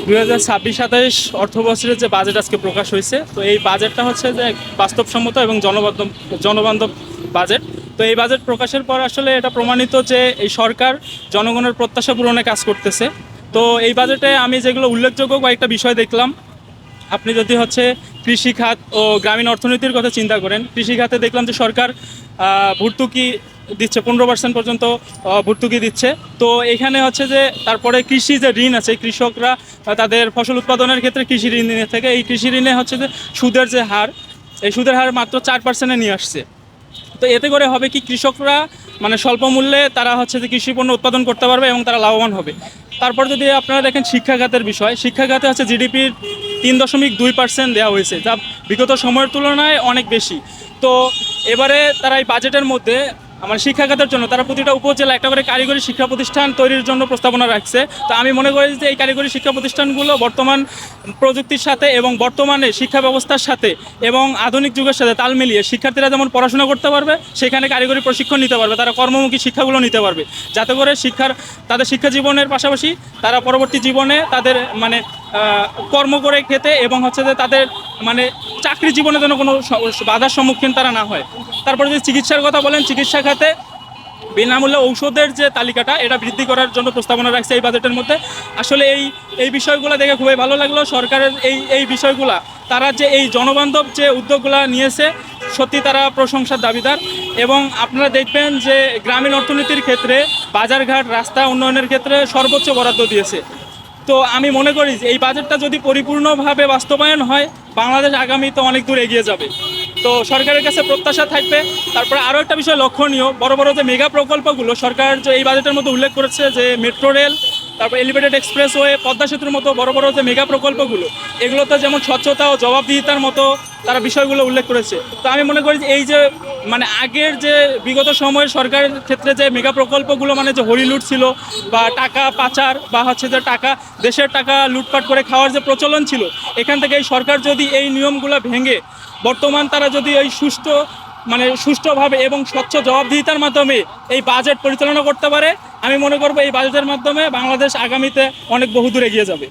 2026-27 অর্থবছরের যে বাজেট আজকে প্রকাশ হয়েছে, তো এই বাজেটটা হচ্ছে যে বাস্তবসম্মত এবং জনবান্ধব বাজেট। তো এই বাজেট প্রকাশের পর আসলে এটা প্রমাণিত যে এই সরকার জনগণের প্রত্যাশা পূরণে কাজ করতেছে। তো এই বাজেটে আমি যেগুলো উল্লেখযোগ্য কয়েকটা বিষয় দেখলাম, আপনি যদি হচ্ছে কৃষি খাত ও গ্রামীণ অর্থনীতির কথা চিন্তা করেন, কৃষি খাতে দেখলাম যে সরকার ভর্তুকি দিচ্ছে, 15% পর্যন্ত ভর্তুকি দিচ্ছে। তো এখানে হচ্ছে যে তারপরে কৃষি যে ঋণ আছে, কৃষকরা তাদের ফসল উৎপাদনের ক্ষেত্রে কৃষি ঋণ নিয়ে থাকে, এই কৃষি ঋণে হচ্ছে যে সুদের যে হার, এই সুদের হার মাত্র 4%-এ নিয়ে আসছে। তো এতে করে হবে কি, কৃষকরা মানে স্বল্প মূল্যে তারা হচ্ছে যে কৃষি পণ্য উৎপাদন করতে পারবে এবং তারা লাভবান হবে। তারপর যদি আপনারা দেখেন শিক্ষা খাতের বিষয়, শিক্ষা খাতে হচ্ছে জিডিপির 3.2% দেওয়া হয়েছে, যা বিগত সময়ের তুলনায় অনেক বেশি। তো এবারে তারা এই বাজেটের মধ্যে আমার শিক্ষা খাতের জন্য তারা প্রতিটা উপজেলা একটা করে কারিগরি শিক্ষা প্রতিষ্ঠান তৈরির জন্য প্রস্তাবনা রাখছে। তো আমি মনে করি যে এই কারিগরি শিক্ষা প্রতিষ্ঠানগুলো বর্তমান প্রযুক্তির সাথে এবং বর্তমানে শিক্ষা ব্যবস্থার সাথে এবং আধুনিক যুগের সাথে তাল মিলিয়ে শিক্ষার্থীরা যেমন পড়াশোনা করতে পারবে, সেখানে কারিগরি প্রশিক্ষণ নিতে পারবে, তারা কর্মমুখী শিক্ষাগুলো নিতে পারবে, যাতে করে তাদের শিক্ষা জীবনের পাশাপাশি তারা পরবর্তী জীবনে তাদের মানে কর্ম করে খেতে এবং হচ্ছে যে তাদের মানে চাকরি জীবনে যেন কোনো বাধার সম্মুখীন তারা না হয়। তারপরে যদি চিকিৎসার কথা বলেন, চিকিৎসা খাতে বিনামূল্যে ঔষধের যে তালিকাটা, এটা বৃদ্ধি করার জন্য প্রস্তাবনা রাখছে এই বাজেটের মধ্যে। আসলে এই বিষয়গুলো দেখে খুবই ভালো লাগলো। সরকারের এই বিষয়গুলা, তারা যে এই জনবান্ধব যে উদ্যোগগুলো নিয়েছে, সত্যি তারা প্রশংসার দাবিদার। এবং আপনারা দেখবেন যে গ্রামীণ অর্থনীতির ক্ষেত্রে বাজারঘাট রাস্তা উন্নয়নের ক্ষেত্রে সর্বোচ্চ বরাদ্দ দিয়েছে। তো আমি মনে করি যে এই বাজেটটা যদি পরিপূর্ণভাবে বাস্তবায়ন হয়, বাংলাদেশ আগামীতে অনেক দূর এগিয়ে যাবে। তো সরকারের কাছে প্রত্যাশা থাকবে। তারপরে আরও একটা বিষয় লক্ষণীয়, বড় বড় যে মেগা প্রকল্পগুলো সরকার যে এই বাজেটের মধ্যে উল্লেখ করেছে, যে মেট্রো রেল, তারপর এলিভেটেড এক্সপ্রেসওয়ে, পদ্মা সেতুর মতো বড় বড় যে মেগা প্রকল্পগুলো, এগুলোতে যেমন স্বচ্ছতা ও জবাবদিহিতার মতো তারা বিষয়গুলো উল্লেখ করেছে। তো আমি মনে করি যে এই যে মানে আগের যে বিগত সময়ের সরকারের ক্ষেত্রে যে মেগা প্রকল্পগুলো মানে যে হরিলুট ছিল, বা টাকা পাচার, বা হচ্ছে যে দেশের টাকা লুটপাট করে খাওয়ার যে প্রচলন ছিল, এখান থেকে এই সরকার যদি এই নিয়মগুলো ভেঙে বর্তমান তারা যদি এই সুষ্ঠুভাবে এবং স্বচ্ছ জবাবদিহিতার মাধ্যমে এই বাজেট পরিচালনা করতে পারে, আমি মনে করবো এই বাজেটের মাধ্যমে বাংলাদেশ আগামীতে অনেক বহুদূর এগিয়ে যাবে।